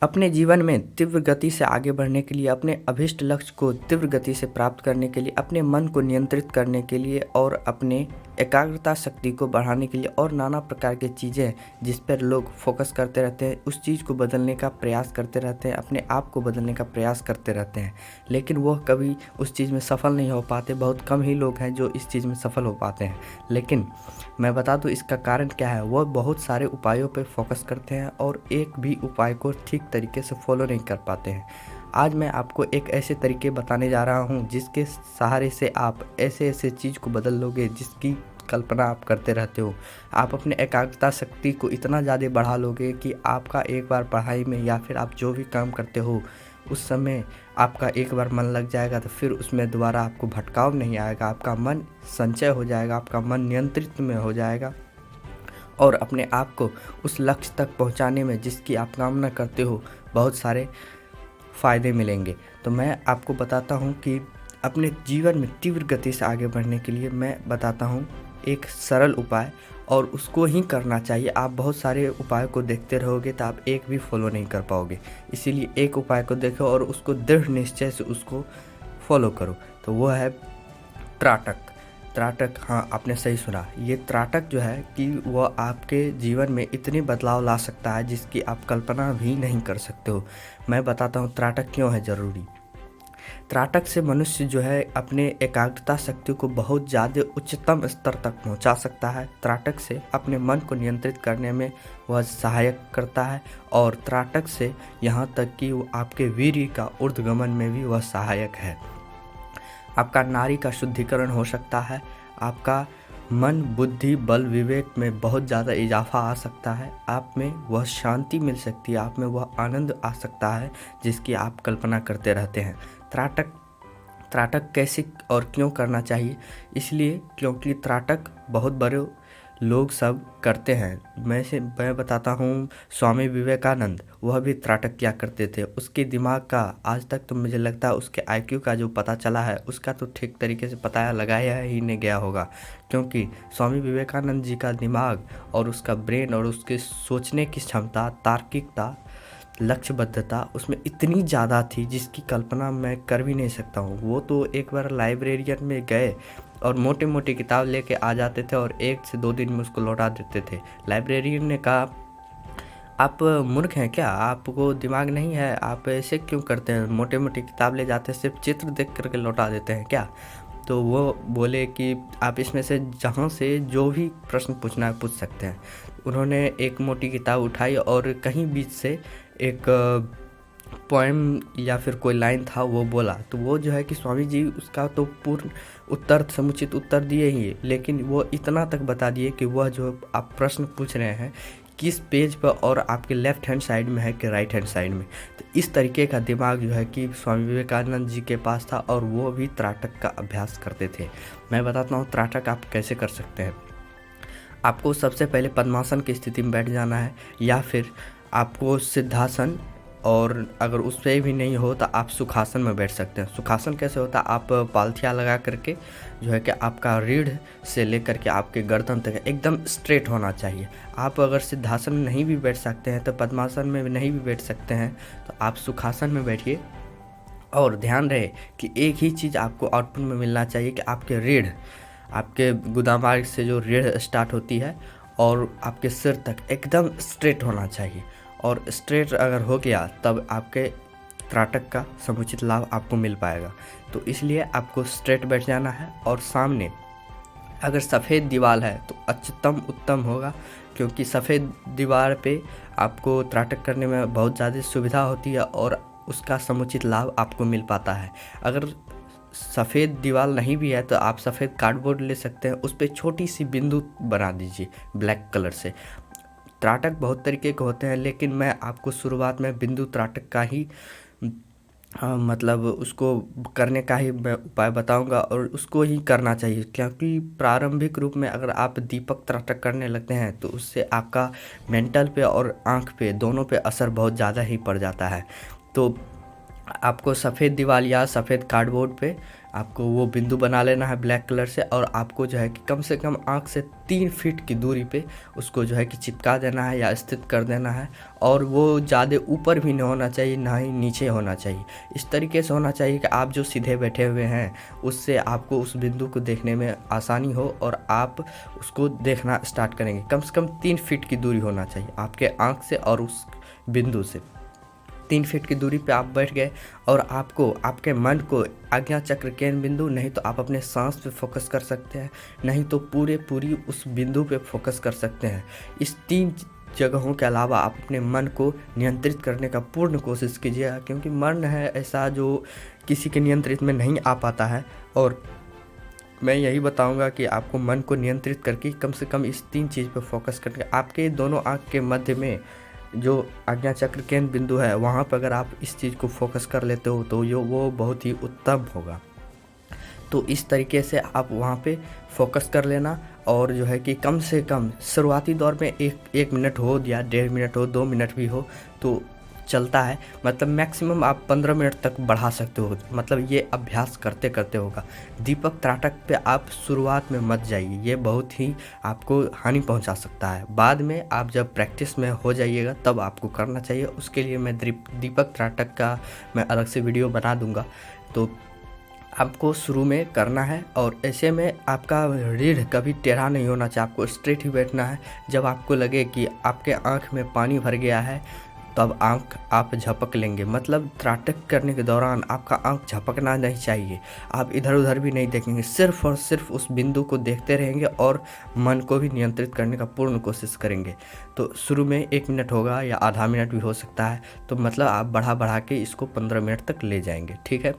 अपने जीवन में तीव्र गति से आगे बढ़ने के लिए, अपने अभीष्ट लक्ष्य को तीव्र गति से प्राप्त करने के लिए, अपने मन को नियंत्रित करने के लिए और अपने एकाग्रता शक्ति को बढ़ाने के लिए और नाना प्रकार की चीज़ें जिस पर लोग फोकस करते रहते हैं, उस चीज़ को बदलने का प्रयास करते रहते हैं, अपने आप को बदलने का प्रयास करते रहते हैं, लेकिन वह कभी उस चीज़ में सफल नहीं हो पाते। बहुत कम ही लोग हैं जो इस चीज़ में सफल हो पाते हैं। लेकिन मैं बता दूं इसका कारण क्या है। वह बहुत सारे उपायों पर फोकस करते हैं और एक भी उपाय को ठीक तरीके से फॉलो नहीं कर पाते हैं। आज मैं आपको एक ऐसे तरीके बताने जा रहा हूं जिसके सहारे से आप ऐसे ऐसे चीज़ को बदल लोगे जिसकी कल्पना आप करते रहते हो। आप अपने एकाग्रता शक्ति को इतना ज़्यादा बढ़ा लोगे कि आपका एक बार पढ़ाई में या फिर आप जो भी काम करते हो उस समय आपका एक बार मन लग जाएगा तो फिर उसमें दोबारा आपको भटकाव नहीं आएगा। आपका मन संचय हो जाएगा, आपका मन नियंत्रित में हो जाएगा और अपने आप को उस लक्ष्य तक पहुंचाने में जिसकी आप कामना करते हो बहुत सारे फ़ायदे मिलेंगे। तो मैं आपको बताता हूं कि अपने जीवन में तीव्र गति से आगे बढ़ने के लिए मैं बताता हूं एक सरल उपाय, और उसको ही करना चाहिए। आप बहुत सारे उपाय को देखते रहोगे तो आप एक भी फॉलो नहीं कर पाओगे। इसीलिए एक उपाय को देखो और उसको दृढ़ निश्चय से उसको फॉलो करो। तो वो है त्राटक। त्राटक, हाँ आपने सही सुना। ये त्राटक जो है कि वह आपके जीवन में इतनी बदलाव ला सकता है जिसकी आप कल्पना भी नहीं कर सकते हो। मैं बताता हूँ त्राटक क्यों है ज़रूरी। त्राटक से मनुष्य जो है अपने एकाग्रता शक्ति को बहुत ज़्यादा उच्चतम स्तर तक पहुंचा सकता है। त्राटक से अपने मन को नियंत्रित करने में वह सहायक करता है और त्राटक से यहाँ तक कि वो आपके वीर्य का ऊर्ध्वगमन में भी वह सहायक है। आपका नाड़ी का शुद्धिकरण हो सकता है, आपका मन बुद्धि बल विवेक में बहुत ज़्यादा इजाफा आ सकता है, आप में वह शांति मिल सकती है, आप में वह आनंद आ सकता है जिसकी आप कल्पना करते रहते हैं। त्राटक कैसे और क्यों करना चाहिए? इसलिए क्योंकि त्राटक बहुत बड़े लोग सब करते हैं। मैं बताता हूँ स्वामी विवेकानंद, वह भी त्राटक किया करते थे। उसके दिमाग का आज तक तो मुझे लगता है उसके आईक्यू का जो पता चला है उसका तो ठीक तरीके से पता लगाया ही नहीं गया होगा, क्योंकि स्वामी विवेकानंद जी का दिमाग और उसका ब्रेन और उसके सोचने की क्षमता, तार्किकता, लक्ष्यबद्धता उसमें इतनी ज़्यादा थी जिसकी कल्पना मैं कर भी नहीं सकता हूँ। वो तो एक बार लाइब्रेरियन में गए और मोटी मोटी किताब लेके आ जाते थे और 1 से 2 दिन में उसको लौटा देते थे। लाइब्रेरियन ने कहा, आप मूर्ख हैं क्या? आपको दिमाग नहीं है? आप ऐसे क्यों करते हैं? मोटे मोटी किताब ले जाते हैं, सिर्फ चित्र देख करके लौटा देते हैं क्या? तो वो बोले कि आप इसमें से जहाँ से जो भी प्रश्न पूछना है पूछ सकते हैं। उन्होंने एक मोटी किताब उठाई और कहीं बीच से एक पोएम या फिर कोई लाइन था वो बोला। तो वो जो है कि स्वामी जी उसका तो पूर्ण उत्तर, समुचित उत्तर दिए ही, लेकिन वो इतना तक बता दिए कि वह जो आप प्रश्न पूछ रहे हैं किस पेज पर और आपके लेफ्ट हैंड साइड में है कि राइट हैंड साइड में। तो इस तरीके का दिमाग जो है कि स्वामी विवेकानंद जी के पास था और वो भी त्राटक का अभ्यास करते थे। मैं बताता हूँ त्राटक आप कैसे कर सकते हैं। आपको सबसे पहले पद्मासन की स्थिति में बैठ जाना है या फिर आपको सिद्धासन, और अगर उस पर भी नहीं हो तो आप सुखासन में बैठ सकते हैं। सुखासन कैसे होता है? आप पालथिया लगा करके जो है कि आपका रीढ़ से लेकर के आपके गर्दन तक एकदम स्ट्रेट होना चाहिए। आप अगर सिद्धासन में नहीं भी बैठ सकते हैं तो पद्मासन में नहीं भी बैठ सकते हैं तो आप सुखासन में बैठिए। और ध्यान रहे कि एक ही चीज़ आपको आउटपुट में मिलना चाहिए कि आपके रीढ़, आपके गुदामार्ग से जो रीढ़ स्टार्ट होती है और आपके सिर तक एकदम स्ट्रेट होना चाहिए। और स्ट्रेट अगर हो गया तब आपके त्राटक का समुचित लाभ आपको मिल पाएगा। तो इसलिए आपको स्ट्रेट बैठ जाना है और सामने अगर सफ़ेद दीवार है तो अच्युतम उत्तम होगा, क्योंकि सफ़ेद दीवार पे आपको त्राटक करने में बहुत ज़्यादा सुविधा होती है और उसका समुचित लाभ आपको मिल पाता है। अगर सफ़ेद दीवार नहीं भी है तो आप सफ़ेद कार्डबोर्ड ले सकते हैं, उस पर छोटी सी बिंदु बना दीजिए ब्लैक कलर से। त्राटक बहुत तरीके के होते हैं, लेकिन मैं आपको शुरुआत में बिंदु त्राटक का ही मतलब उसको करने का ही मैं उपाय बताऊंगा और उसको ही करना चाहिए, क्योंकि प्रारंभिक रूप में अगर आप दीपक त्राटक करने लगते हैं तो उससे आपका मेंटल पे और आँख पे दोनों पे असर बहुत ज़्यादा ही पड़ जाता है। तो आपको सफ़ेद दीवार या सफ़ेद कार्डबोर्ड पे आपको वो बिंदु बना लेना है ब्लैक कलर से, और आपको जो है कि कम से कम आँख से 3 फीट की दूरी पे उसको जो है कि चिपका देना है या स्थित कर देना है। और वो ज़्यादा ऊपर भी नहीं होना चाहिए, ना ही नीचे होना चाहिए। इस तरीके से होना चाहिए कि आप जो सीधे बैठे हुए हैं उससे आपको उस बिंदु को देखने में आसानी हो और आप उसको देखना स्टार्ट करेंगे। कम से कम 3 फीट की दूरी होना चाहिए आपके आँख से और उस बिंदु से। 3 फीट की दूरी पे आप बैठ गए और आपको आपके मन को आज्ञा चक्र केंद्र बिंदु, नहीं तो आप अपने सांस पे फोकस कर सकते हैं, नहीं तो पूरी उस बिंदु पे फोकस कर सकते हैं। इस 3 जगहों के अलावा आप अपने मन को नियंत्रित करने का पूर्ण कोशिश कीजिएगा, क्योंकि मन है ऐसा जो किसी के नियंत्रित में नहीं आ पाता है। और मैं यही बताऊंगा कि आपको मन को नियंत्रित करके कम से कम इस 3 चीज़ पे फोकस करके आपके दोनों आँख के मध्य में जो आज्ञा चक्र केंद्र बिंदु है वहाँ पर अगर आप इस चीज़ को फोकस कर लेते हो तो वो बहुत ही उत्तम होगा। तो इस तरीके से आप वहाँ पे फोकस कर लेना, और जो है कि कम से कम शुरुआती दौर में एक मिनट हो या 1.5 मिनट हो, 2 मिनट भी हो तो चलता है। मतलब मैक्सिमम आप 15 मिनट तक बढ़ा सकते हो। मतलब ये अभ्यास करते करते होगा। दीपक त्राटक पे आप शुरुआत में मत जाइए, ये बहुत ही आपको हानि पहुंचा सकता है। बाद में आप जब प्रैक्टिस में हो जाइएगा तब आपको करना चाहिए। उसके लिए मैं दीपक त्राटक का मैं अलग से वीडियो बना दूंगा। तो आपको शुरू में करना है, और ऐसे में आपका रीढ़ कभी टेढ़ा नहीं होना चाहिए, आपको स्ट्रेट ही बैठना है। जब आपको लगे कि आपके आँख में पानी भर गया है तब आँख आप झपक लेंगे। मतलब त्राटक करने के दौरान आपका आँख झपकना नहीं चाहिए। आप इधर उधर भी नहीं देखेंगे, सिर्फ और सिर्फ उस बिंदु को देखते रहेंगे और मन को भी नियंत्रित करने का पूर्ण कोशिश करेंगे। तो शुरू में 1 मिनट होगा या आधा मिनट भी हो सकता है, तो मतलब आप बढ़ा के इसको 15 मिनट तक ले जाएंगे। ठीक है,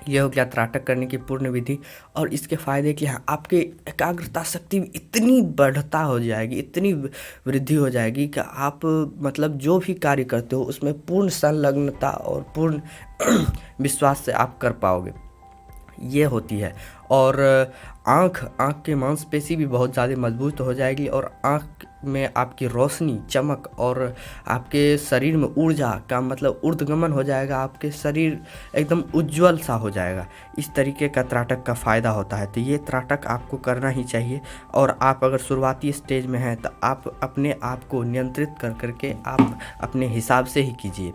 यह हो गया त्राटक करने की पूर्ण विधि। और इसके फ़ायदे क्या हैं, आपके एकाग्रता शक्ति इतनी बढ़ता हो जाएगी, इतनी वृद्धि हो जाएगी कि आप मतलब जो भी कार्य करते हो उसमें पूर्ण संलग्नता और पूर्ण विश्वास से आप कर पाओगे, ये होती है। और आँख की मांसपेशी भी बहुत ज़्यादा मजबूत हो जाएगी, और आँख में आपकी रोशनी, चमक और आपके शरीर में ऊर्जा का मतलब ऊर्ध्वगमन हो जाएगा। आपके शरीर एकदम उज्जवल सा हो जाएगा। इस तरीके का त्राटक का फ़ायदा होता है। तो ये त्राटक आपको करना ही चाहिए। और आप अगर शुरुआती स्टेज में हैं तो आप अपने आप को नियंत्रित करके आप अपने हिसाब से ही कीजिए,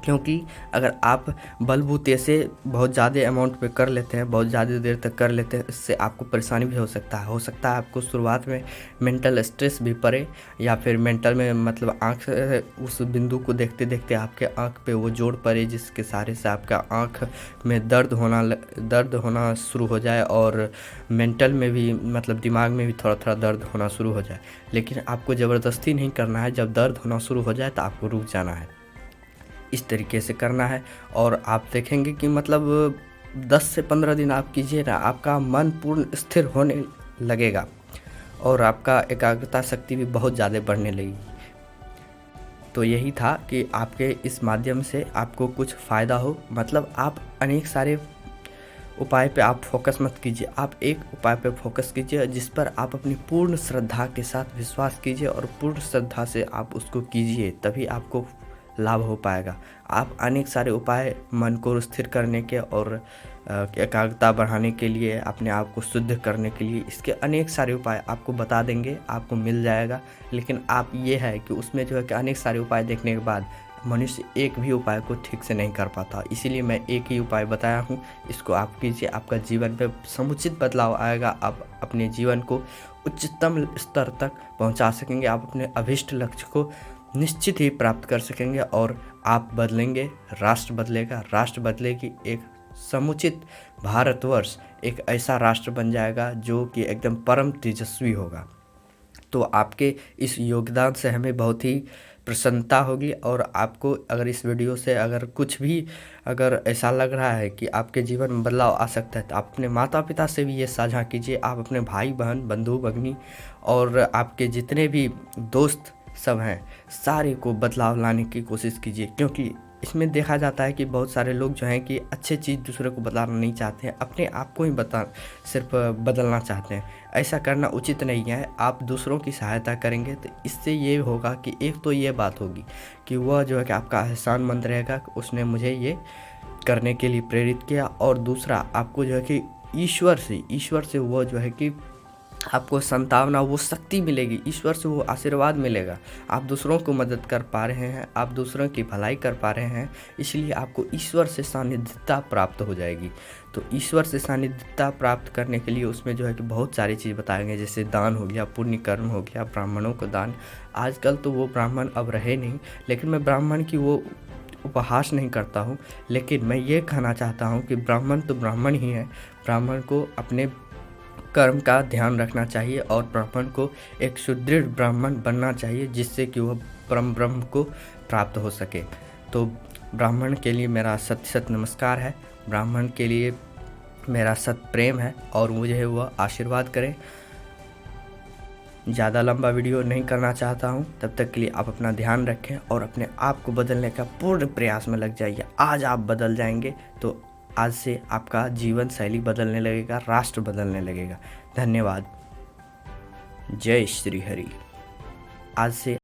क्योंकि अगर आप बलबूते से बहुत ज़्यादा अमाउंट पे कर लेते हैं, बहुत ज़्यादा देर तक कर लेते हैं, इससे आपको परेशानी भी हो सकता है। आपको शुरुआत में मेंटल स्ट्रेस भी पड़े, या फिर मेंटल में मतलब आँख उस बिंदु को देखते देखते आपके आँख पे वो जोड़ पड़े, जिसके सहारे से आपका आँख में दर्द होना शुरू हो जाए, और मेंटल में भी मतलब दिमाग में भी थोड़ा थोड़ा दर्द होना शुरू हो जाए। लेकिन आपको ज़बरदस्ती नहीं करना है। जब दर्द होना शुरू हो जाए तो आपको रुक जाना है। इस तरीके से करना है, और आप देखेंगे कि मतलब 10 से 15 दिन आप कीजिए ना, आपका मन पूर्ण स्थिर होने लगेगा और आपका एकाग्रता शक्ति भी बहुत ज़्यादा बढ़ने लगेगी। तो यही था कि आपके इस माध्यम से आपको कुछ फ़ायदा हो। मतलब आप अनेक सारे उपाय पे आप फोकस मत कीजिए, आप एक उपाय पे फोकस कीजिए जिस पर आप अपनी पूर्ण श्रद्धा के साथ विश्वास कीजिए, और पूर्ण श्रद्धा से आप उसको कीजिए, तभी आपको लाभ हो पाएगा। आप अनेक सारे उपाय मन को स्थिर करने के और एकाग्रता बढ़ाने के लिए, अपने आप को शुद्ध करने के लिए, इसके अनेक सारे उपाय आपको बता देंगे, आपको मिल जाएगा। लेकिन आप ये है कि उसमें जो है कि अनेक सारे उपाय देखने के बाद मनुष्य एक भी उपाय को ठीक से नहीं कर पाता। इसीलिए मैं एक ही उपाय बताया हूँ, इसको आप कीजिए, आपका जीवन पे समुचित बदलाव आएगा। आप अपने जीवन को उच्चतम स्तर तक पहुँचा सकेंगे, आप अपने अभिष्ट लक्ष्य को निश्चित ही प्राप्त कर सकेंगे, और आप बदलेंगे, राष्ट्र बदलेगा, राष्ट्र बदलेगी, एक समुचित भारतवर्ष एक ऐसा राष्ट्र बन जाएगा जो कि एकदम परम तेजस्वी होगा। तो आपके इस योगदान से हमें बहुत ही प्रसन्नता होगी। और आपको अगर इस वीडियो से अगर कुछ भी अगर ऐसा लग रहा है कि आपके जीवन में बदलाव आ सकता है, तो आप अपने माता पिता से भी ये साझा कीजिए। आप अपने भाई बहन, बंधु भगिनी और आपके जितने भी दोस्त सब हैं, सारे को बदलाव लाने की कोशिश कीजिए, क्योंकि इसमें देखा जाता है कि बहुत सारे लोग जो हैं कि अच्छी चीज़ दूसरे को बताना नहीं चाहते हैं, अपने आप को ही सिर्फ बदलना चाहते हैं। ऐसा करना उचित नहीं है। आप दूसरों की सहायता करेंगे तो इससे ये होगा कि एक तो ये बात होगी कि वह जो है कि आपका एहसानमंद रहेगा, उसने मुझे ये करने के लिए प्रेरित किया। और दूसरा, आपको जो है कि ईश्वर से वो जो है कि आपको संतावना, वो शक्ति मिलेगी, ईश्वर से वो आशीर्वाद मिलेगा। आप दूसरों को मदद कर पा रहे हैं, आप दूसरों की भलाई कर पा रहे हैं, इसलिए आपको ईश्वर से सानिध्यता प्राप्त हो जाएगी। तो ईश्वर से सानिध्यता प्राप्त करने के लिए उसमें जो है कि बहुत सारी चीज़ बताएंगे, जैसे दान हो गया, पुण्य कर्म हो गया, ब्राह्मणों को दान। आजकल तो वो ब्राह्मण अब रहे नहीं, लेकिन मैं ब्राह्मण की वो उपहास नहीं करता हूँ, लेकिन मैं ये कहना चाहता हूँ कि ब्राह्मण तो ब्राह्मण ही है। ब्राह्मण को अपने कर्म का ध्यान रखना चाहिए और ब्राह्मण को एक सुदृढ़ ब्राह्मण बनना चाहिए, जिससे कि वह परम ब्रह्म को प्राप्त हो सके। तो ब्राह्मण के लिए मेरा सत सत नमस्कार है, ब्राह्मण के लिए मेरा सत प्रेम है, और मुझे वह आशीर्वाद करें। ज़्यादा लंबा वीडियो नहीं करना चाहता हूँ। तब तक के लिए आप अपना ध्यान रखें और अपने आप को बदलने का पूर्ण प्रयास में लग जाइए। आज आप बदल जाएंगे तो आज से आपका जीवन शैली बदलने लगेगा, राष्ट्र बदलने लगेगा। धन्यवाद। जय श्री हरि। आज से